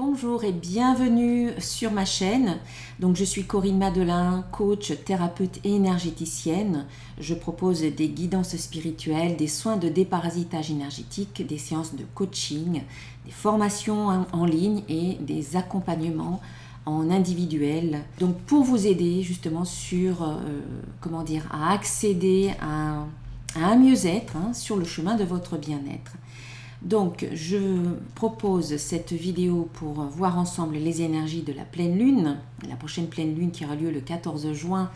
Bonjour et bienvenue sur ma chaîne. Donc je suis Corinne Madelin, coach, thérapeute et énergéticienne. Je propose des guidances spirituelles, des soins de déparasitage énergétique, des séances de coaching, des formations en ligne et des accompagnements en individuel. Donc pour vous aider justement sur à accéder à un mieux-être sur le chemin de votre bien-être. Donc, je propose cette vidéo pour voir ensemble les énergies de la pleine lune, la prochaine pleine lune qui aura lieu le 14 juin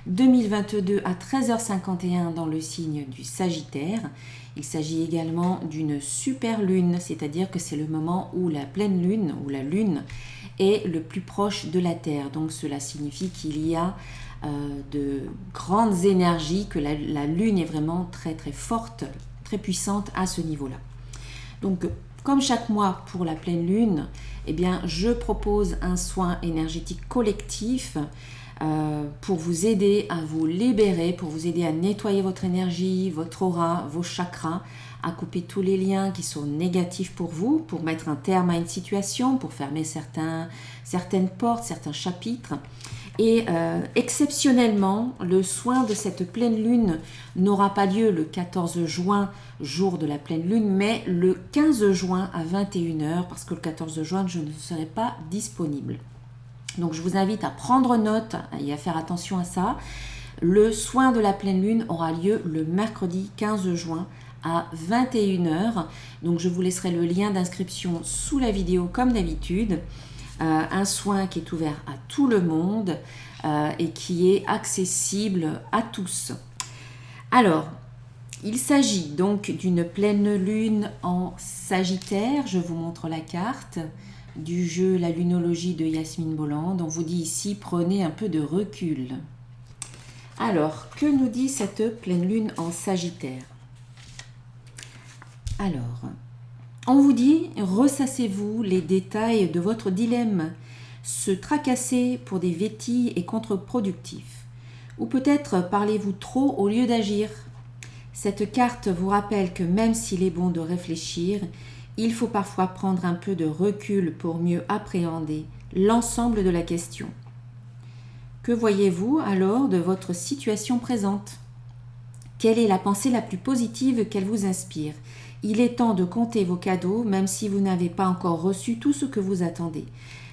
2022 à 13h51 dans le signe du Sagittaire. Il s'agit également d'une super lune, c'est-à-dire que c'est le moment où la pleine lune ou la lune est le plus proche de la Terre. Donc, cela signifie qu'il y a de grandes énergies, que la lune est vraiment très très forte, très puissante à ce niveau-là. Donc, comme chaque mois pour la pleine lune, eh bien, je propose un soin énergétique collectif pour vous aider à vous libérer, pour vous aider à nettoyer votre énergie, votre aura, vos chakras, à couper tous les liens qui sont négatifs pour vous, pour mettre un terme à une situation, pour fermer certaines portes, certains chapitres. Et exceptionnellement, le soin de cette pleine lune n'aura pas lieu le 14 juin, jour de la pleine lune, mais le 15 juin à 21h, parce que le 14 juin, je ne serai pas disponible. Donc, je vous invite à prendre note et à faire attention à ça. Le soin de la pleine lune aura lieu le mercredi 15 juin à 21h. Donc, je vous laisserai le lien d'inscription sous la vidéo comme d'habitude. Un soin qui est ouvert à tout le monde et qui est accessible à tous. Alors, il s'agit donc d'une pleine lune en Sagittaire. Je vous montre la carte du jeu La Lunologie de Yasmine Bolland. On vous dit ici, prenez un peu de recul. Alors, que nous dit cette pleine lune en Sagittaire? Alors, on vous dit, ressassez-vous les détails de votre dilemme. Se tracasser pour des vétilles est contre-productif. Ou peut-être parlez-vous trop au lieu d'agir. Cette carte vous rappelle que même s'il est bon de réfléchir, il faut parfois prendre un peu de recul pour mieux appréhender l'ensemble de la question. Que voyez-vous alors de votre situation présente? Quelle est la pensée la plus positive qu'elle vous inspire? Il est temps de compter vos cadeaux, même si vous n'avez pas encore reçu tout ce que vous attendez.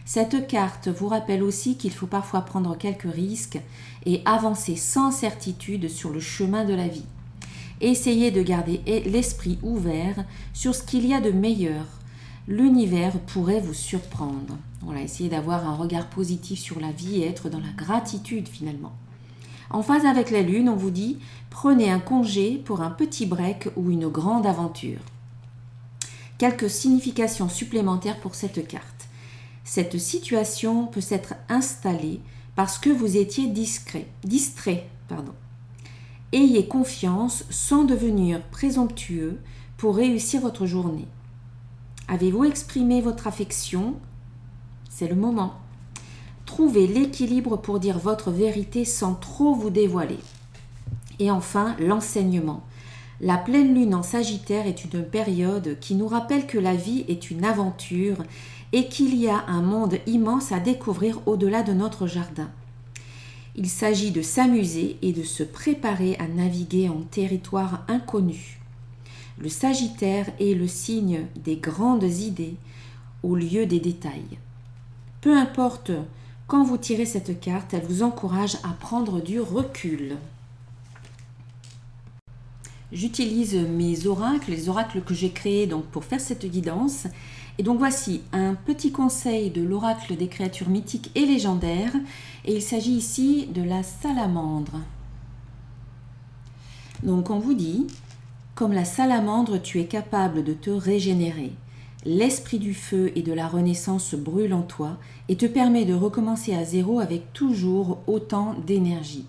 Cette carte vous rappelle aussi qu'il faut parfois prendre quelques risques et avancer sans certitude sur le chemin de la vie. Essayez de garder l'esprit ouvert sur ce qu'il y a de meilleur. L'univers pourrait vous surprendre. Voilà, essayez d'avoir un regard positif sur la vie et être dans la gratitude finalement. En phase avec la lune, on vous dit « Prenez un congé pour un petit break ou une grande aventure ». Quelques significations supplémentaires pour cette carte. Cette situation peut s'être installée parce que vous étiez distrait. Ayez confiance sans devenir présomptueux pour réussir votre journée. Avez-vous exprimé votre affection? C'est le moment. Trouvez l'équilibre pour dire votre vérité sans trop vous dévoiler. Et enfin, l'enseignement. La pleine lune en Sagittaire est une période qui nous rappelle que la vie est une aventure et qu'il y a un monde immense à découvrir au-delà de notre jardin. Il s'agit de s'amuser et de se préparer à naviguer en territoire inconnu. Le Sagittaire est le signe des grandes idées au lieu des détails. Peu importe quand vous tirez cette carte, elle vous encourage à prendre du recul. J'utilise mes oracles, les oracles que j'ai créés donc pour faire cette guidance. Et donc voici un petit conseil de l'oracle des créatures mythiques et légendaires. Et il s'agit ici de la salamandre. Donc on vous dit, comme la salamandre, tu es capable de te régénérer. L'esprit du feu et de la renaissance brûle en toi et te permet de recommencer à zéro avec toujours autant d'énergie.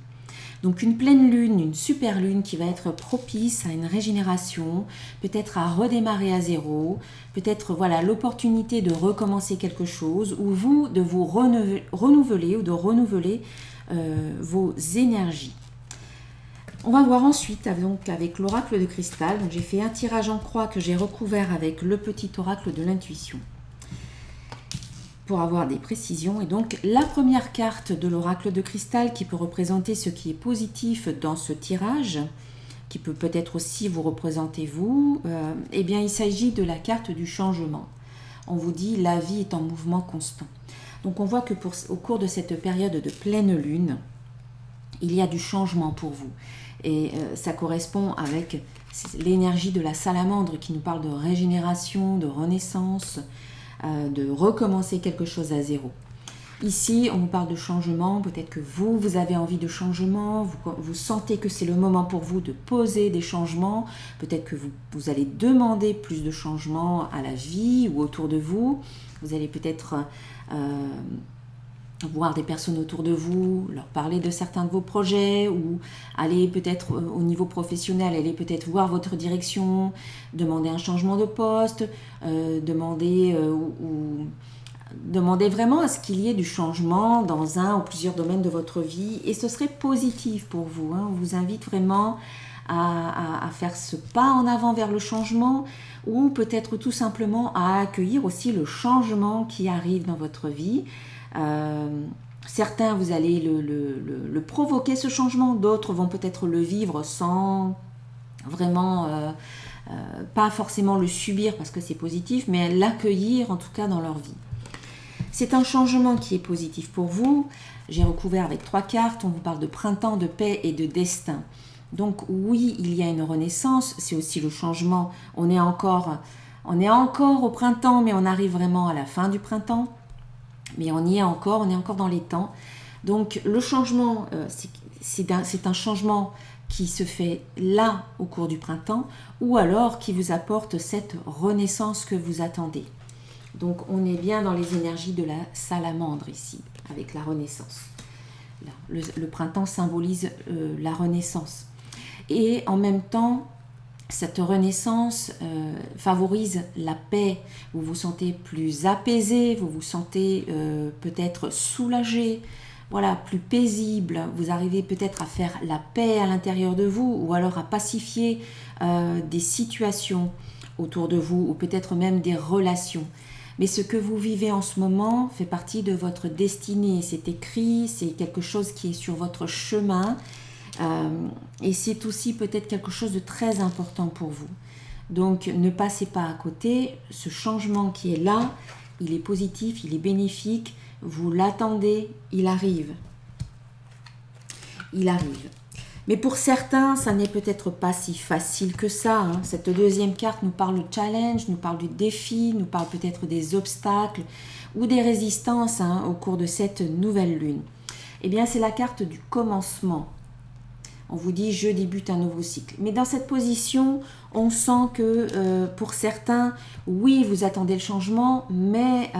Donc une pleine lune, une super lune qui va être propice à une régénération, peut-être à redémarrer à zéro, peut-être l'opportunité de recommencer quelque chose ou vous de vous renouveler ou de renouveler vos énergies. On va voir ensuite avec l'oracle de cristal. Donc j'ai fait un tirage en croix que j'ai recouvert avec le petit oracle de l'intuition. pour avoir des précisions. Et donc la première carte de l'oracle de cristal qui peut représenter ce qui est positif dans ce tirage, qui peut peut-être aussi vous représenter vous, eh bien il s'agit de la carte du changement. On vous dit la vie est en mouvement constant. Donc on voit que au cours de cette période de pleine lune, il y a du changement pour vous. Et ça correspond avec l'énergie de la salamandre qui nous parle de régénération, de renaissance, de recommencer quelque chose à zéro. Ici, on vous parle de changement, peut-être que vous avez envie de changement, vous sentez que c'est le moment pour vous de poser des changements, peut-être que vous allez demander plus de changements à la vie ou autour de vous, vous allez peut-être voir des personnes autour de vous, leur parler de certains de vos projets ou aller peut-être au niveau professionnel, aller peut-être voir votre direction, demander un changement de poste, demander vraiment à ce qu'il y ait du changement dans un ou plusieurs domaines de votre vie et ce serait positif pour vous. On vous invite vraiment à faire ce pas en avant vers le changement ou peut-être tout simplement à accueillir aussi le changement qui arrive dans votre vie. Certains, vous allez le provoquer ce changement, d'autres vont peut-être le vivre sans vraiment, pas forcément le subir parce que c'est positif, mais l'accueillir en tout cas dans leur vie. C'est un changement qui est positif pour vous. J'ai recouvert avec 3 cartes, on vous parle de printemps, de paix et de destin. Donc oui, il y a une renaissance, c'est aussi le changement. On est encore au printemps, mais on arrive vraiment à la fin du printemps. Mais on est encore dans les temps. Donc le changement, c'est un changement qui se fait là au cours du printemps ou alors qui vous apporte cette renaissance que vous attendez. Donc on est bien dans les énergies de la salamandre ici, avec la renaissance. Là, le printemps symbolise la renaissance. Et en même temps, cette renaissance favorise la paix. Vous vous sentez plus apaisé, vous vous sentez peut-être soulagé, voilà, plus paisible. Vous arrivez peut-être à faire la paix à l'intérieur de vous ou alors à pacifier des situations autour de vous ou peut-être même des relations. Mais ce que vous vivez en ce moment fait partie de votre destinée. C'est écrit, c'est quelque chose qui est sur votre chemin. Et c'est aussi peut-être quelque chose de très important pour vous. Donc ne passez pas à côté. Ce changement qui est là, il est positif, il est bénéfique. Vous l'attendez, il arrive. Il arrive. Mais pour certains, ça n'est peut-être pas si facile que ça. Cette deuxième carte nous parle du challenge, nous parle du défi, nous parle peut-être des obstacles ou des résistances au cours de cette nouvelle lune. Eh bien, c'est la carte du commencement. On vous dit, je débute un nouveau cycle. Mais dans cette position, on sent que pour certains, oui, vous attendez le changement, mais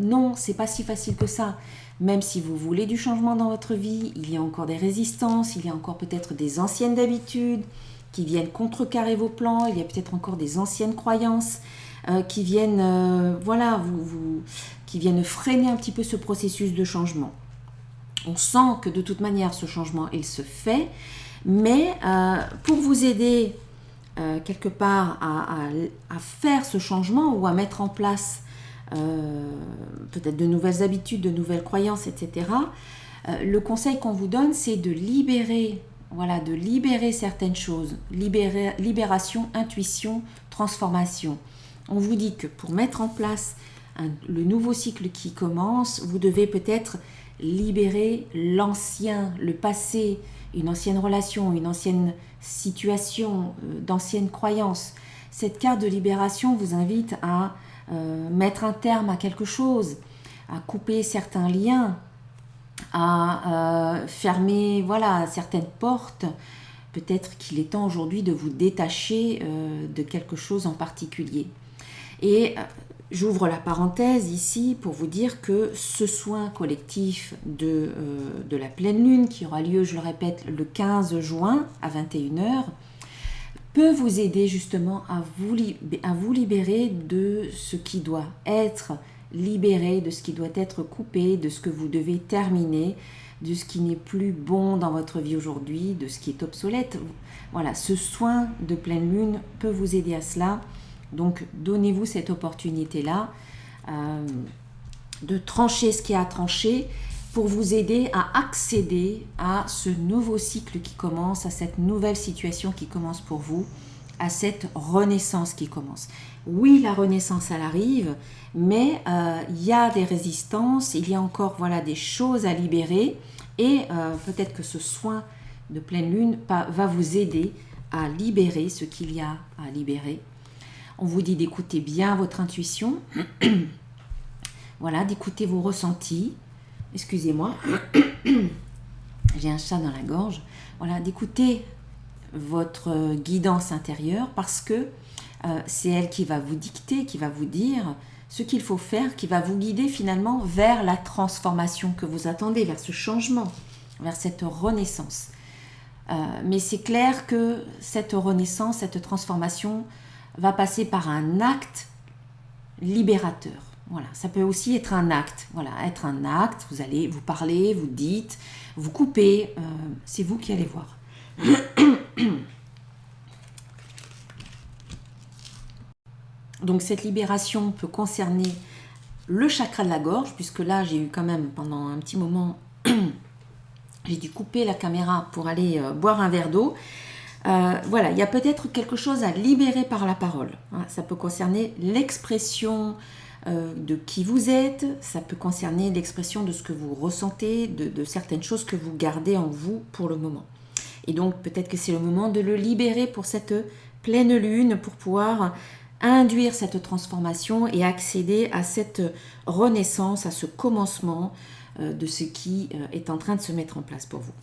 non, c'est pas si facile que ça. Même si vous voulez du changement dans votre vie, il y a encore des résistances, il y a encore peut-être des anciennes habitudes qui viennent contrecarrer vos plans, il y a peut-être encore des anciennes croyances qui viennent, qui viennent freiner un petit peu ce processus de changement. On sent que de toute manière, ce changement, il se fait, mais pour vous aider quelque part à faire ce changement ou à mettre en place peut-être de nouvelles habitudes, de nouvelles croyances, etc. Le conseil qu'on vous donne, c'est de libérer certaines choses. Libération, intuition, transformation. On vous dit que pour mettre en place le nouveau cycle qui commence, vous devez peut-être libérer l'ancien, le passé, une ancienne relation, une ancienne situation, d'anciennes croyances. Cette carte de libération vous invite à mettre un terme à quelque chose, à couper certains liens, à fermer certaines portes. Peut-être qu'il est temps aujourd'hui de vous détacher de quelque chose en particulier. Et j'ouvre la parenthèse ici pour vous dire que ce soin collectif de la pleine lune, qui aura lieu, je le répète, le 15 juin à 21h, peut vous aider justement à vous libérer de ce qui doit être libéré, de ce qui doit être coupé, de ce que vous devez terminer, de ce qui n'est plus bon dans votre vie aujourd'hui, de ce qui est obsolète. Voilà, ce soin de pleine lune peut vous aider à cela. Donc, donnez-vous cette opportunité-là. de trancher ce qui a à trancher pour vous aider à accéder à ce nouveau cycle qui commence, à cette nouvelle situation qui commence pour vous, à cette renaissance qui commence. Oui, la renaissance, elle arrive, mais il y a des résistances, il y a encore des choses à libérer et peut-être que ce soin de pleine lune va vous aider à libérer ce qu'il y a à libérer. On vous dit d'écouter bien votre intuition, d'écouter vos ressentis. Excusez-moi, j'ai un chat dans la gorge. D'écouter votre guidance intérieure parce que c'est elle qui va vous dicter, qui va vous dire ce qu'il faut faire, qui va vous guider finalement vers la transformation que vous attendez, vers ce changement, vers cette renaissance. Mais c'est clair que cette renaissance, cette transformation va passer par un acte libérateur. Ça peut aussi être un acte. Être un acte, vous allez vous parler, vous dites, vous coupez, c'est vous qui allez voir. Donc cette libération peut concerner le chakra de la gorge, puisque là j'ai eu quand même pendant un petit moment, j'ai dû couper la caméra pour aller boire un verre d'eau. Il y a peut-être quelque chose à libérer par la parole. Ça peut concerner l'expression de qui vous êtes, ça peut concerner l'expression de ce que vous ressentez, de certaines choses que vous gardez en vous pour le moment. Et donc peut-être que c'est le moment de le libérer pour cette pleine lune, pour pouvoir induire cette transformation et accéder à cette renaissance, à ce commencement de ce qui est en train de se mettre en place pour vous.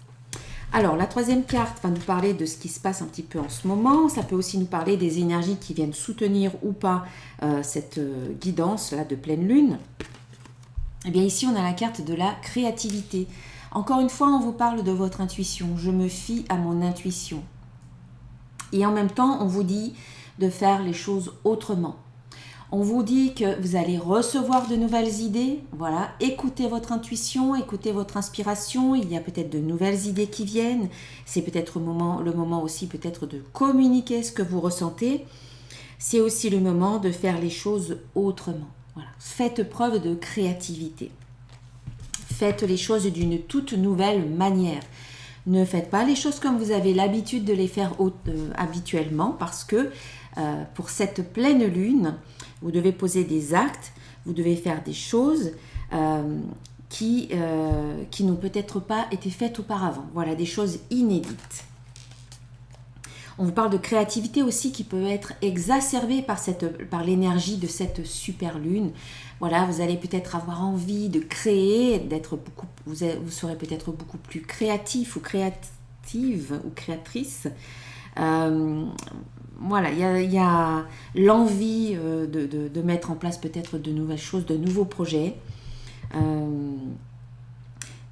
Alors, la troisième carte va nous parler de ce qui se passe un petit peu en ce moment. Ça peut aussi nous parler des énergies qui viennent soutenir ou pas cette guidance-là de pleine lune. Eh bien, ici, on a la carte de la créativité. Encore une fois, on vous parle de votre intuition. Je me fie à mon intuition. Et en même temps, on vous dit de faire les choses autrement. On vous dit que vous allez recevoir de nouvelles idées. Écoutez votre intuition, écoutez votre inspiration. Il y a peut-être de nouvelles idées qui viennent. C'est peut-être le moment aussi peut-être de communiquer ce que vous ressentez. C'est aussi le moment de faire les choses autrement. Faites preuve de créativité. Faites les choses d'une toute nouvelle manière. Ne faites pas les choses comme vous avez l'habitude de les faire habituellement parce que pour cette pleine lune, vous devez poser des actes, vous devez faire des choses qui n'ont peut-être pas été faites auparavant. Des choses inédites. On vous parle de créativité aussi qui peut être exacerbée par l'énergie de cette super lune. Vous allez peut-être avoir envie de créer, vous serez peut-être beaucoup plus créatif ou créative ou créatrice. Il y a l'envie de mettre en place peut-être de nouvelles choses, de nouveaux projets.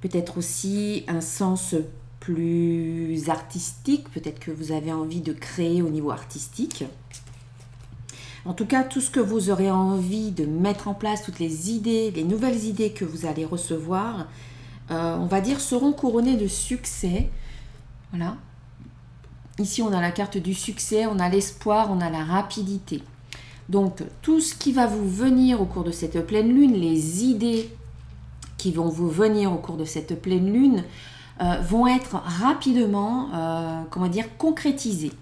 Peut-être aussi un sens plus artistique, peut-être que vous avez envie de créer au niveau artistique. En tout cas, tout ce que vous aurez envie de mettre en place, toutes les idées, les nouvelles idées que vous allez recevoir, on va dire, seront couronnées de succès. Ici, on a la carte du succès, on a l'espoir, on a la rapidité. Donc, tout ce qui va vous venir au cours de cette pleine lune, les idées qui vont vous venir au cours de cette pleine lune, vont être rapidement, concrétisées.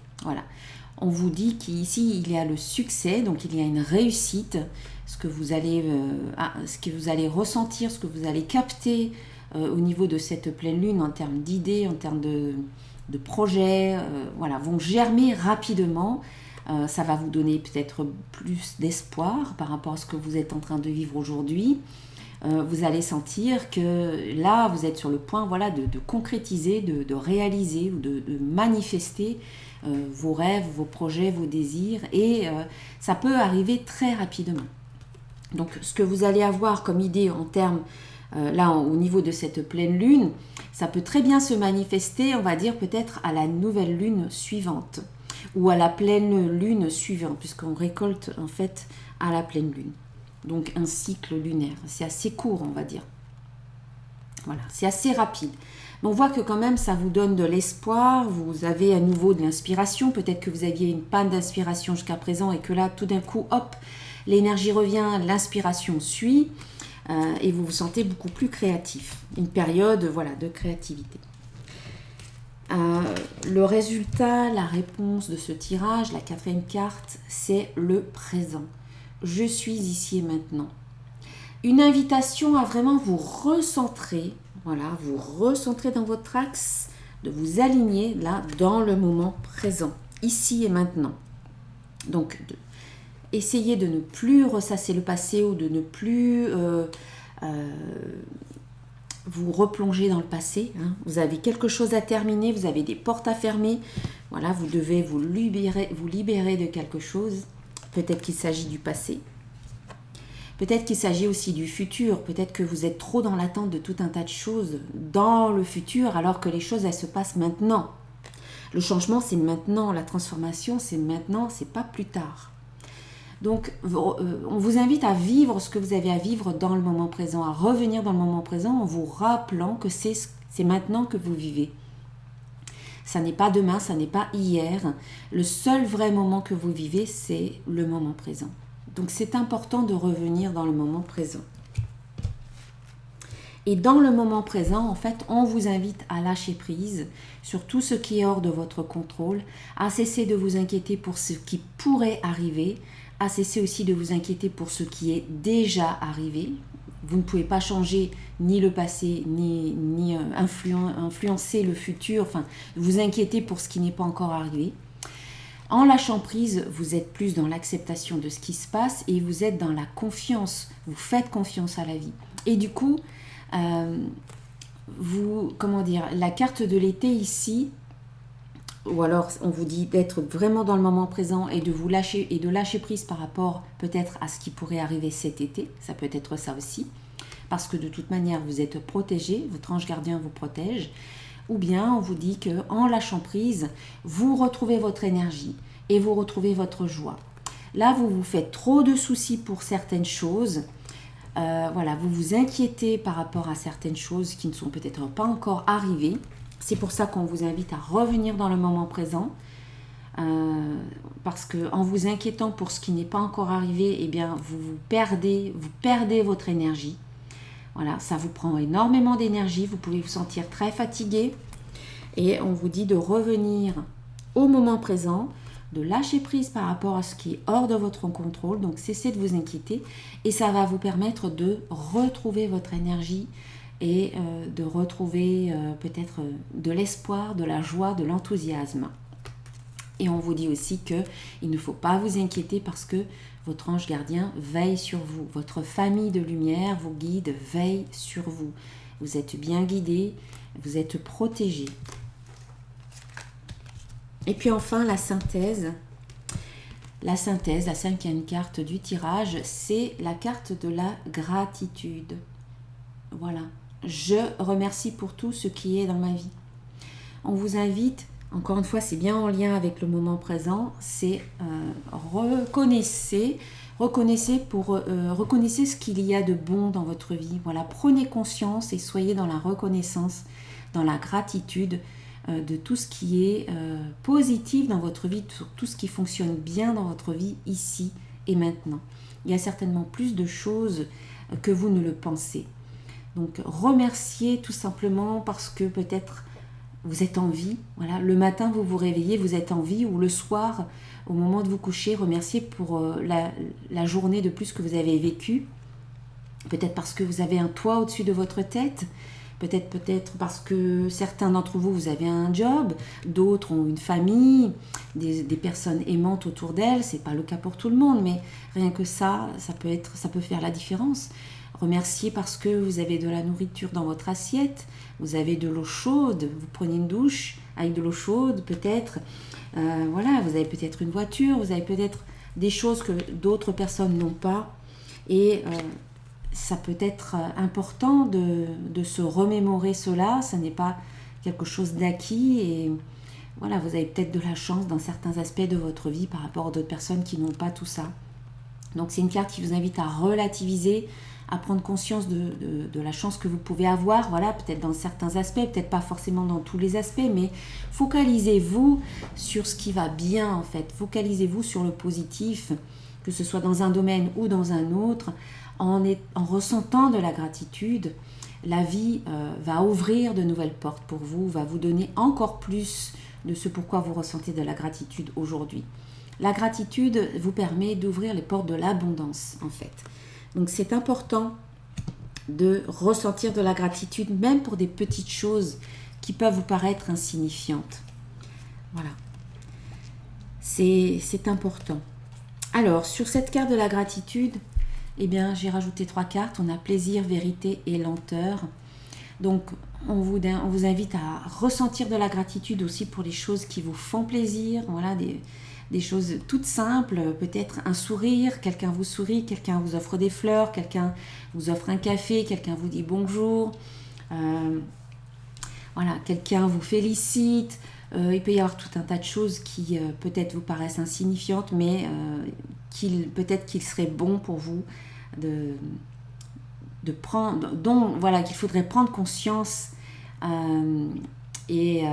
On vous dit qu'ici, il y a le succès, donc il y a une réussite, ce que vous allez ressentir, ce que vous allez capter au niveau de cette pleine lune en termes d'idées, en termes de projets, vont germer rapidement. Ça va vous donner peut-être plus d'espoir par rapport à ce que vous êtes en train de vivre aujourd'hui. Vous allez sentir que là, vous êtes sur le point de concrétiser, de réaliser ou de manifester vos rêves, vos projets, vos désirs. Et ça peut arriver très rapidement. Donc, ce que vous allez avoir comme idée en termes, au niveau de cette pleine lune, ça peut très bien se manifester, on va dire peut-être à la nouvelle lune suivante ou à la pleine lune suivante, puisqu'on récolte en fait à la pleine lune. Donc un cycle lunaire, c'est assez court on va dire. C'est assez rapide. Mais on voit que quand même ça vous donne de l'espoir, vous avez à nouveau de l'inspiration, peut-être que vous aviez une panne d'inspiration jusqu'à présent et que là tout d'un coup, hop, l'énergie revient, l'inspiration suit. et vous vous sentez beaucoup plus créatif. Une période, voilà, de créativité. Le résultat, la réponse de ce tirage, la 4e carte, c'est le présent. Je suis ici et maintenant. Une invitation à vraiment vous recentrer, voilà, vous recentrer dans votre axe, de vous aligner là dans le moment présent, ici et maintenant. Donc, essayez de ne plus ressasser le passé ou de ne plus vous replonger dans le passé. Vous avez quelque chose à terminer, vous avez des portes à fermer. Voilà, vous devez vous libérer de quelque chose. Peut-être qu'il s'agit du passé. Peut-être qu'il s'agit aussi du futur. Peut-être que vous êtes trop dans l'attente de tout un tas de choses dans le futur alors que les choses, elles se passent maintenant. Le changement, c'est maintenant. La transformation, c'est maintenant, c'est pas plus tard. Donc, on vous invite à vivre ce que vous avez à vivre dans le moment présent, à revenir dans le moment présent en vous rappelant que c'est maintenant que vous vivez. Ça n'est pas demain, ça n'est pas hier. Le seul vrai moment que vous vivez, c'est le moment présent. Donc, c'est important de revenir dans le moment présent. Et dans le moment présent, en fait, on vous invite à lâcher prise sur tout ce qui est hors de votre contrôle, à cesser de vous inquiéter pour ce qui pourrait arriver, à cesser aussi de vous inquiéter pour ce qui est déjà arrivé. Vous ne pouvez pas changer ni le passé, ni influencer le futur, enfin, vous inquiéter pour ce qui n'est pas encore arrivé. En lâchant prise, vous êtes plus dans l'acceptation de ce qui se passe et vous êtes dans la confiance, vous faites confiance à la vie. Et du coup, la carte de l'été ici, ou alors on vous dit d'être vraiment dans le moment présent et de vous lâcher et de lâcher prise par rapport peut-être à ce qui pourrait arriver cet été, ça peut être ça aussi, parce que de toute manière vous êtes protégé, votre ange gardien vous protège, ou bien on vous dit qu'en lâchant prise, vous retrouvez votre énergie et vous retrouvez votre joie. Là, vous vous faites trop de soucis pour certaines choses, vous vous inquiétez par rapport à certaines choses qui ne sont peut-être pas encore arrivées. C'est pour ça qu'on vous invite à revenir dans le moment présent, parce qu'en vous inquiétant pour ce qui n'est pas encore arrivé, eh bien, vous perdez votre énergie. Voilà, ça vous prend énormément d'énergie, vous pouvez vous sentir très fatigué. Et on vous dit de revenir au moment présent, de lâcher prise par rapport à ce qui est hors de votre contrôle, donc cessez de vous inquiéter, et ça va vous permettre de retrouver votre énergie, et de retrouver peut-être de l'espoir, de la joie, de l'enthousiasme. Et on vous dit aussi qu'il ne faut pas vous inquiéter parce que votre ange gardien veille sur vous. Votre famille de lumière, vos guides veillent sur vous. Vous êtes bien guidés, vous êtes protégés. Et puis enfin, la synthèse. La synthèse, la 5e carte du tirage, c'est la carte de la gratitude. Voilà. Je remercie pour tout ce qui est dans ma vie. On vous invite, encore une fois, c'est bien en lien avec le moment présent, c'est reconnaissez ce qu'il y a de bon dans votre vie. Voilà, prenez conscience et soyez dans la reconnaissance, dans la gratitude de tout ce qui est positif dans votre vie, tout ce qui fonctionne bien dans votre vie ici et maintenant. Il y a certainement plus de choses que vous ne le pensez. Donc remerciez tout simplement parce que peut-être vous êtes en vie. Voilà, le matin vous vous réveillez, vous êtes en vie, ou le soir au moment de vous coucher, remerciez pour la journée de plus que vous avez vécue. Peut-être parce que vous avez un toit au-dessus de votre tête, peut-être parce que certains d'entre vous, vous avez un job, d'autres ont une famille, des personnes aimantes autour d'elles. C'est pas le cas pour tout le monde, mais rien que ça peut faire la différence. Remerciez parce que vous avez de la nourriture dans votre assiette, vous avez de l'eau chaude, vous prenez une douche avec de l'eau chaude peut-être, vous avez peut-être une voiture, vous avez peut-être des choses que d'autres personnes n'ont pas, et ça peut être important de se remémorer cela, ça n'est pas quelque chose d'acquis, et voilà, vous avez peut-être de la chance dans certains aspects de votre vie par rapport à d'autres personnes qui n'ont pas tout ça. Donc c'est une carte qui vous invite à relativiser, à prendre conscience de la chance que vous pouvez avoir, voilà, peut-être dans certains aspects, peut-être pas forcément dans tous les aspects, mais focalisez-vous sur ce qui va bien en fait, focalisez-vous sur le positif, que ce soit dans un domaine ou dans un autre. en ressentant de la gratitude, la vie va ouvrir de nouvelles portes pour vous, va vous donner encore plus de ce pourquoi vous ressentez de la gratitude aujourd'hui. La gratitude vous permet d'ouvrir les portes de l'abondance, en fait. Donc c'est important de ressentir de la gratitude, même pour des petites choses qui peuvent vous paraître insignifiantes. Voilà. C'est important. Alors, sur cette carte de la gratitude, eh bien, j'ai rajouté 3 cartes. On a plaisir, vérité et lenteur. Donc, on vous invite à ressentir de la gratitude aussi pour les choses qui vous font plaisir. Voilà, des choses toutes simples. Peut-être un sourire, quelqu'un vous sourit, quelqu'un vous offre des fleurs, quelqu'un vous offre un café, quelqu'un vous dit bonjour. Voilà, quelqu'un vous félicite. Il peut y avoir tout un tas de choses qui peut-être vous paraissent insignifiantes, mais peut-être qu'il serait bon pour vous de prendre, voilà, qu'il faudrait prendre conscience et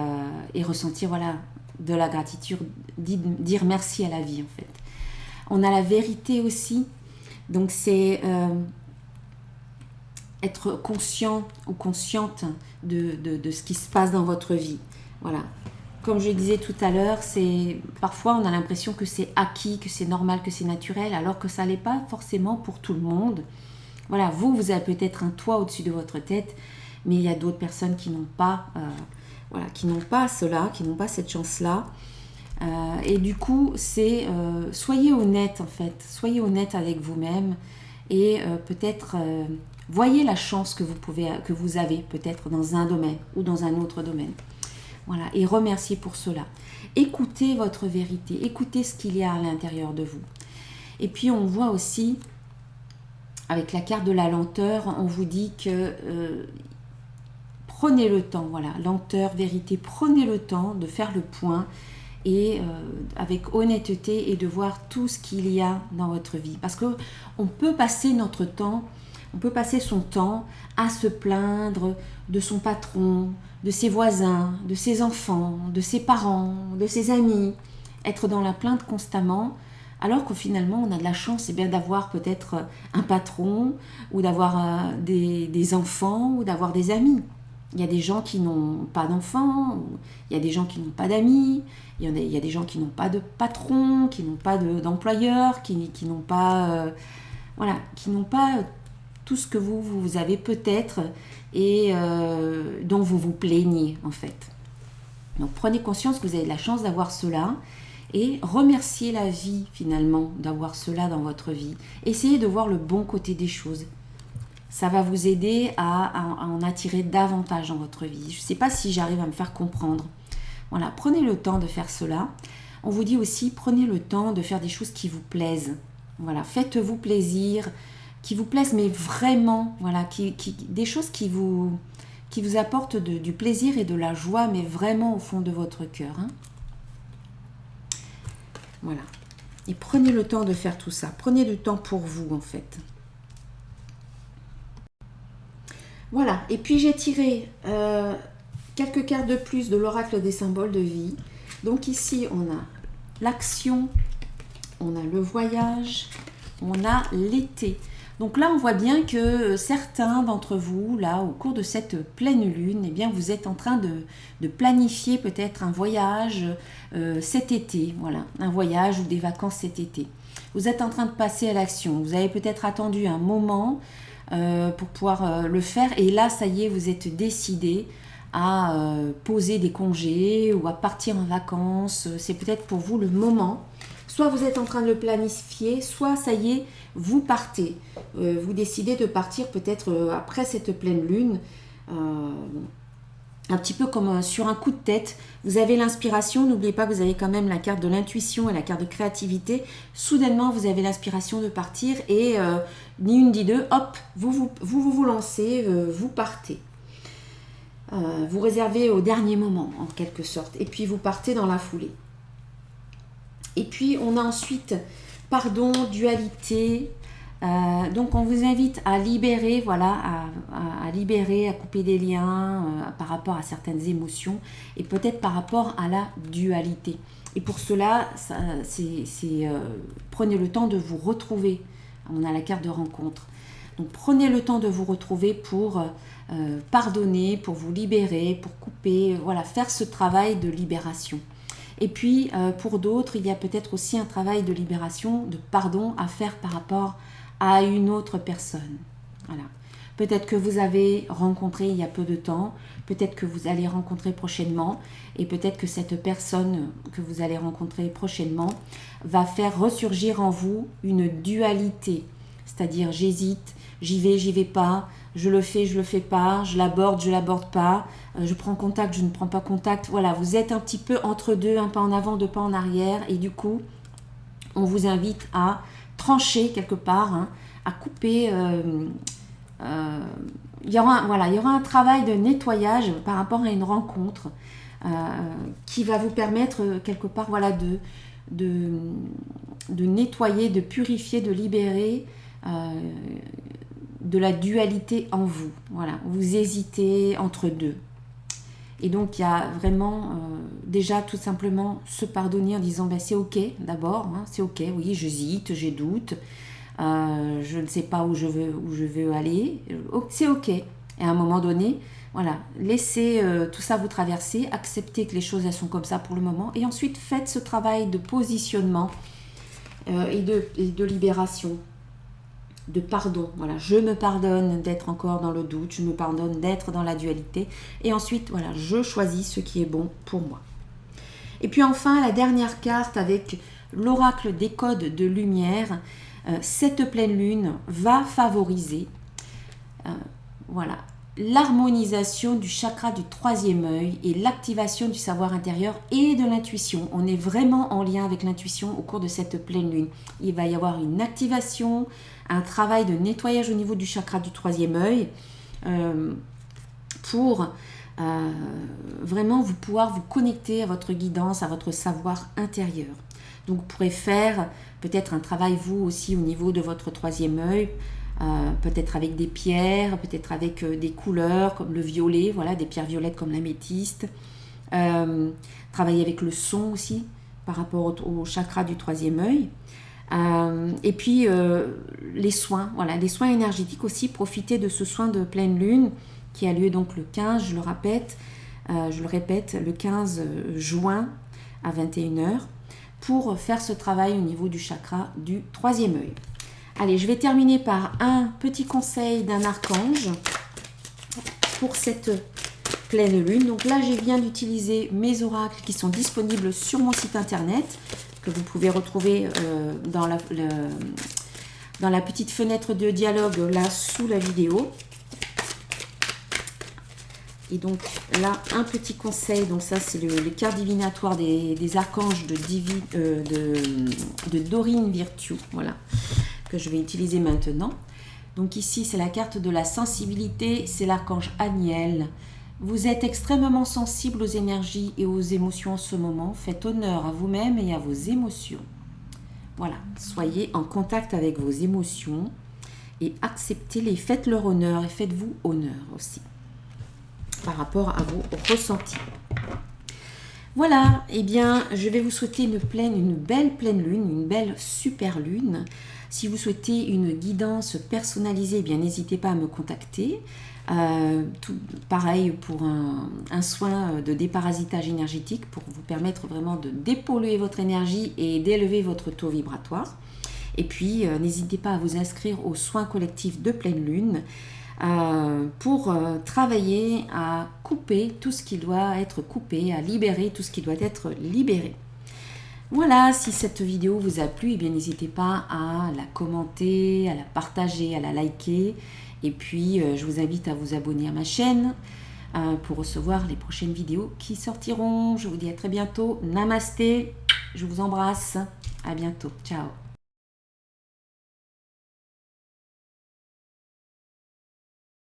ressentir, voilà, de la gratitude, dire merci à la vie, en fait. On a la vérité aussi, donc c'est être conscient ou consciente de ce qui se passe dans votre vie. Voilà. Comme je disais tout à l'heure, parfois on a l'impression que c'est acquis, que c'est normal, que c'est naturel, alors que ça ne l'est pas forcément pour tout le monde. Voilà, vous avez peut-être un toit au-dessus de votre tête, mais il y a d'autres personnes qui n'ont pas, qui n'ont pas cela, qui n'ont pas cette chance-là. Et du coup, soyez honnête en fait, soyez honnête avec vous-même et peut-être voyez la chance que vous avez peut-être dans un domaine ou dans un autre domaine. Voilà, et remerciez pour cela. Écoutez votre vérité, écoutez ce qu'il y a à l'intérieur de vous. Et puis on voit aussi, avec la carte de la lenteur, on vous dit que prenez le temps, voilà, lenteur, vérité, prenez le temps de faire le point et avec honnêteté et de voir tout ce qu'il y a dans votre vie. Parce qu'on peut passer notre temps, on peut passer son temps à se plaindre de son patron, de ses voisins, de ses enfants, de ses parents, de ses amis, être dans la plainte constamment, alors que finalement on a de la chance d'avoir peut-être un patron ou d'avoir des enfants ou d'avoir des amis. Il y a des gens qui n'ont pas d'enfants, il y a des gens qui n'ont pas d'amis, il y a des gens qui n'ont pas de patron, qui n'ont pas d'employeur, qui n'ont pas, qui n'ont pas tout ce que vous avez peut-être et dont vous vous plaignez en fait. Donc prenez conscience que vous avez de la chance d'avoir cela et remerciez la vie finalement d'avoir cela dans votre vie. Essayez de voir le bon côté des choses. Ça va vous aider à en attirer davantage dans votre vie. Je ne sais pas si j'arrive à me faire comprendre. Voilà, prenez le temps de faire cela. On vous dit aussi, prenez le temps de faire des choses qui vous plaisent. Voilà, faites-vous plaisir, qui vous plaisent, mais vraiment, voilà, des choses qui vous apportent du plaisir et de la joie, mais vraiment au fond de votre cœur. Hein. Voilà. Et prenez le temps de faire tout ça. Prenez du temps pour vous, en fait. Voilà. Et puis, j'ai tiré quelques cartes de plus de l'oracle des symboles de vie. Donc, ici, on a l'action, on a le voyage, on a l'été. Donc là, on voit bien que certains d'entre vous, là, au cours de cette pleine lune, eh bien, vous êtes en train de planifier peut-être un voyage cet été, voilà, un voyage ou des vacances cet été. Vous êtes en train de passer à l'action. Vous avez peut-être attendu un moment pour pouvoir le faire. Et là, ça y est, vous êtes décidé à poser des congés ou à partir en vacances. C'est peut-être pour vous le moment. Soit vous êtes en train de le planifier, soit ça y est, vous partez. Vous décidez de partir peut-être après cette pleine lune, un petit peu comme sur un coup de tête. Vous avez l'inspiration, n'oubliez pas que vous avez quand même la carte de l'intuition et la carte de créativité. Soudainement, vous avez l'inspiration de partir et ni une ni deux, hop, vous lancez, vous partez. Vous réservez au dernier moment, en quelque sorte. Et puis, vous partez dans la foulée. Et puis, on a ensuite, pardon, dualité. Donc, on vous invite à libérer, voilà, à libérer, à couper des liens par rapport à certaines émotions et peut-être par rapport à la dualité. Et pour cela, prenez le temps de vous retrouver. On a la carte de rencontre. Donc prenez le temps de vous retrouver pour pardonner, pour vous libérer, pour couper, voilà, faire ce travail de libération. Et puis pour d'autres, il y a peut-être aussi un travail de libération, de pardon à faire par rapport à une autre personne. Voilà. Peut-être que vous avez rencontré il y a peu de temps, peut-être que vous allez rencontrer prochainement, et peut-être que cette personne que vous allez rencontrer prochainement va faire ressurgir en vous une dualité. C'est-à-dire j'hésite, j'y vais pas, je le fais pas, je l'aborde pas, je prends contact, je ne prends pas contact. Voilà, vous êtes un petit peu entre deux, un pas en avant, deux pas en arrière, et du coup, on vous invite à trancher quelque part, hein, à couper. Il y aura un travail de nettoyage par rapport à une rencontre qui va vous permettre quelque part, voilà, de nettoyer, de purifier, de libérer de la dualité en vous. Voilà, vous hésitez entre deux. Et donc, il y a vraiment déjà tout simplement se pardonner en disant ben, c'est ok d'abord, hein, c'est ok, oui, j'hésite, j'ai doute, je ne sais pas où je veux aller, c'est ok. Et à un moment donné, voilà, laissez tout ça vous traverser, acceptez que les choses elles sont comme ça pour le moment, et ensuite faites ce travail de positionnement et de libération, de pardon. Voilà, je me pardonne d'être encore dans le doute, je me pardonne d'être dans la dualité, et ensuite voilà, je choisis ce qui est bon pour moi. Et puis enfin la dernière carte avec l'oracle des codes de lumière, cette pleine lune va favoriser voilà, l'harmonisation du chakra du troisième œil et l'activation du savoir intérieur et de l'intuition. On est vraiment en lien avec l'intuition au cours de cette pleine lune. Il va y avoir une activation, un travail de nettoyage au niveau du chakra du troisième œil pour vraiment pouvoir vous connecter à votre guidance, à votre savoir intérieur. Donc vous pourrez faire peut-être un travail vous aussi au niveau de votre troisième œil, peut-être avec des pierres, peut-être avec des couleurs comme le violet, voilà, des pierres violettes comme l'améthyste. Travailler avec le son aussi par rapport au chakra du troisième œil. Et puis les soins, voilà, les soins énergétiques aussi, profitez de ce soin de pleine lune qui a lieu donc le 15, je le répète, le 15 juin à 21h pour faire ce travail au niveau du chakra du troisième œil. Allez, je vais terminer par un petit conseil d'un archange pour cette pleine lune. Donc là, je viens d'utiliser mes oracles qui sont disponibles sur mon site internet, que vous pouvez retrouver dans la petite fenêtre de dialogue là sous la vidéo. Et donc là, un petit conseil, donc ça c'est les cartes divinatoires des archanges de Dorine Virtue, voilà, que je vais utiliser maintenant. Donc ici c'est la carte de la sensibilité, c'est l'archange Aniel. Vous êtes extrêmement sensible aux énergies et aux émotions en ce moment, faites honneur à vous-même et à vos émotions. Voilà, soyez en contact avec vos émotions et acceptez-les, faites leur honneur et faites-vous honneur aussi par rapport à vos ressentis. Voilà, eh bien, je vais vous souhaiter une belle pleine lune, une belle super lune. Si vous souhaitez une guidance personnalisée, eh bien, n'hésitez pas à me contacter. Pareil pour un soin de déparasitage énergétique pour vous permettre vraiment de dépolluer votre énergie et d'élever votre taux vibratoire. Et puis, n'hésitez pas à vous inscrire aux soins collectifs de pleine lune pour travailler à couper tout ce qui doit être coupé, à libérer tout ce qui doit être libéré. Voilà, si cette vidéo vous a plu, eh bien n'hésitez pas à la commenter, à la partager, à la liker. Et puis, je vous invite à vous abonner à ma chaîne pour recevoir les prochaines vidéos qui sortiront. Je vous dis à très bientôt. Namasté, je vous embrasse. À bientôt. Ciao.